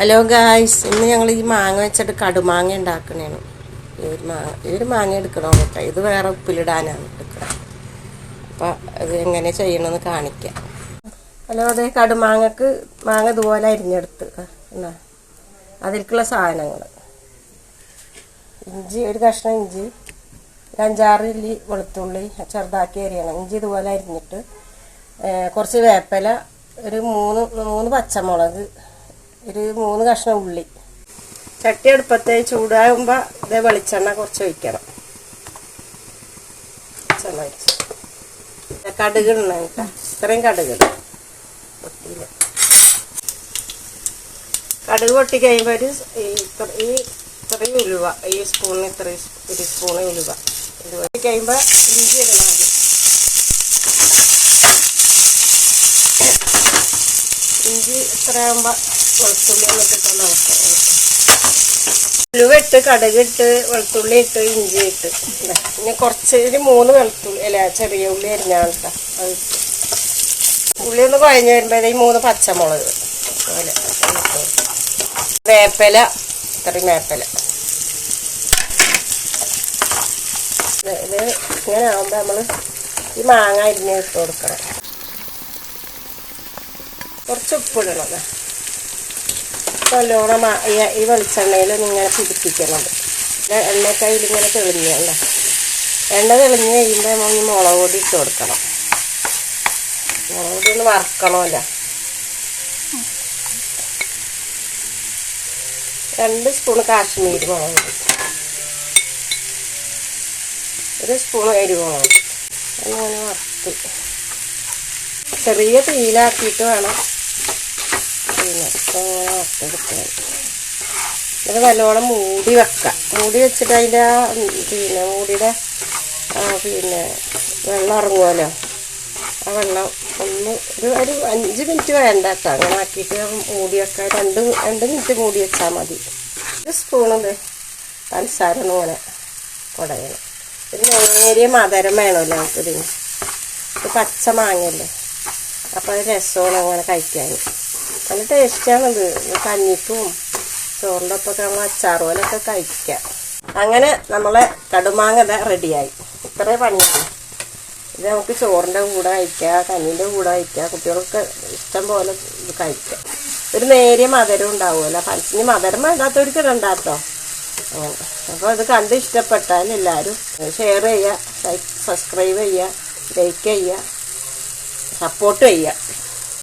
Hello guys, ഇന്ന് ഞങ്ങൾ ഈ മാങ്ങ വെച്ചിട്ട് കടുമാങ്ങ ഉണ്ടാക്കണേണ്. ഈ ഒരു മാങ്ങ എടുക്കണം കേട്ടോ. ഇത് വേറെ ഉപ്പിലിടാനാണ് എടുക്കണം. അപ്പം അത് എങ്ങനെ ചെയ്യണമെന്ന് കാണിക്കാം. ഹലോ, അതെ, കടുമാങ്ങക്ക് മാങ്ങ ഇതുപോലെ അരിഞ്ഞെടുത്ത് എന്നാ അതിലേക്കുള്ള സാധനങ്ങൾ: ഇഞ്ചി, ഒരു കഷ്ണം ഇഞ്ചി, 5-6 ഇല്ലി വെളുത്തുള്ളി ചെറുതാക്കി അരിയണം. ഇഞ്ചി ഇതുപോലെ അരിഞ്ഞിട്ട്, കുറച്ച് വേപ്പില, ഒരു മൂന്ന് പച്ചമുളക്, ഒരു 3 കഷ്ണം ഉള്ളി. ചട്ടി അടുപ്പത്തെ ചൂടാകുമ്പോൾ ഇതേ വെളിച്ചെണ്ണ കുറച്ച് ഒഴിക്കണം. കടുക് ഇടണം കേട്ടോ. ഇത്രയും കടുക് ഇടും. കടുക് പൊട്ടി കഴിയുമ്പോൾ ഇത്രയും ഉലുവ, ഈ സ്പൂണിന് ഒരു സ്പൂണ് ഉലുവ. ഇത് പൊട്ടി കഴിയുമ്പോൾ ഇഞ്ചി ഇടണം. ഇഞ്ചി ഇത്രയാകുമ്പോൾ വെളുത്തുള്ളി എന്നിട്ടിട്ടൊന്ന് ഇളക്കാം. ഉലുവ ഇട്ട്, കടുക് ഇട്ട്, വെളുത്തുള്ളി ഇട്ട്, ഇഞ്ചി ഇട്ട്, പിന്നെ കുറച്ച് 3 വെളുത്തുള്ളി അല്ല ചെറിയ ഉള്ളി അരിഞ്ഞാണ് കേട്ടോ. അത് ഉള്ളി ഒന്ന് കുഴഞ്ഞ് വരുമ്പോൾ ഈ 3 പച്ചമുളക് അതുപോലെ വേപ്പില, ഇത്രയും വേപ്പില. ഇത് ഇങ്ങനെ ആകുമ്പോൾ നമ്മൾ ഈ മാങ്ങ അരിഞ്ഞ് ഇട്ട് കൊടുക്കണം. കുറച്ച് ഉപ്പിടണം. നല്ലോണം ഈ വെളിച്ചെണ്ണയിൽ ഇങ്ങനെ പിടിപ്പിക്കണം. എണ്ണയൊക്കെ അതിലിങ്ങനെ തെളിഞ്ഞല്ല. എണ്ണ തെളിഞ്ഞ് കഴിയുമ്പോൾ നമ്മൾ മുളക് പൊടി ഇട്ട് കൊടുക്കണം. മുളക് പൊടി ഒന്ന് വറക്കണമല്ലോ. 2 സ്പൂൺ കാശ്മീരി മുളക് പൊടി, 1 സ്പൂൺ എരിമുളക് പൊടി. അങ്ങനെ വറുത്ത് ചെറിയ തീയിലാക്കിയിട്ട് വേണം പിന്നെ വറുത്തെടുക്കാൻ. ഇത് നല്ലോണം മൂടി വെക്കാം. മൂടി വെച്ചിട്ട് അതിൻ്റെ മൂടിയുടെ വെള്ളം ഇറങ്ങുമല്ലോ. ആ വെള്ളം ഒരു 5 മിനിറ്റ് വേണ്ട കേട്ടോ. അങ്ങനെ ആക്കിയിട്ട് മൂടി വെക്കാം. 2 മിനിറ്റ് മൂടി വെച്ചാൽ മതി. 1 സ്പൂണ് പഞ്ചസാര ഇങ്ങനെ കുടയണം. ഒരു നേരിയ മധുരം വേണമല്ലോ നമുക്കിതിന്. ഇത് പച്ച മാങ്ങയല്ലേ, അപ്പോൾ അത് രസമാണ് അങ്ങനെ കഴിക്കാൻ. നല്ല ടേസ്റ്റാണിത്. കഞ്ഞിക്കും ചോറിൻ്റെ ഒപ്പൊക്കെ നമ്മൾ അച്ചാറ് പോലൊക്കെ കഴിക്കാം. അങ്ങനെ നമ്മളെ കടുമാങ്ങ റെഡിയായി. ഇത്രേ പണിയാണ്. ഇത് നമുക്ക് ചോറിൻ്റെ കൂടെ കഴിക്കാം, കഞ്ഞീൻ്റെ കൂടെ കഴിക്കാം. കുട്ടികൾക്ക് ഇഷ്ടം പോലെ ഇത് കഴിക്കാം. ഒരു നേരിയ മധുരം ഉണ്ടാവുമല്ലോ. പഞ്ചിന് മധുരം വേണ്ടാത്തവർക്ക് ഇടണ്ടാട്ടോ. അങ്ങനെ അപ്പോൾ ഇത് കണ്ട് ഇഷ്ടപ്പെട്ടാൽ എല്ലാവരും ഷെയർ ചെയ്യുക, സബ്സ്ക്രൈബ് ചെയ്യുക, ലൈക്ക് ചെയ്യുക, സപ്പോർട്ട് ചെയ്യുക.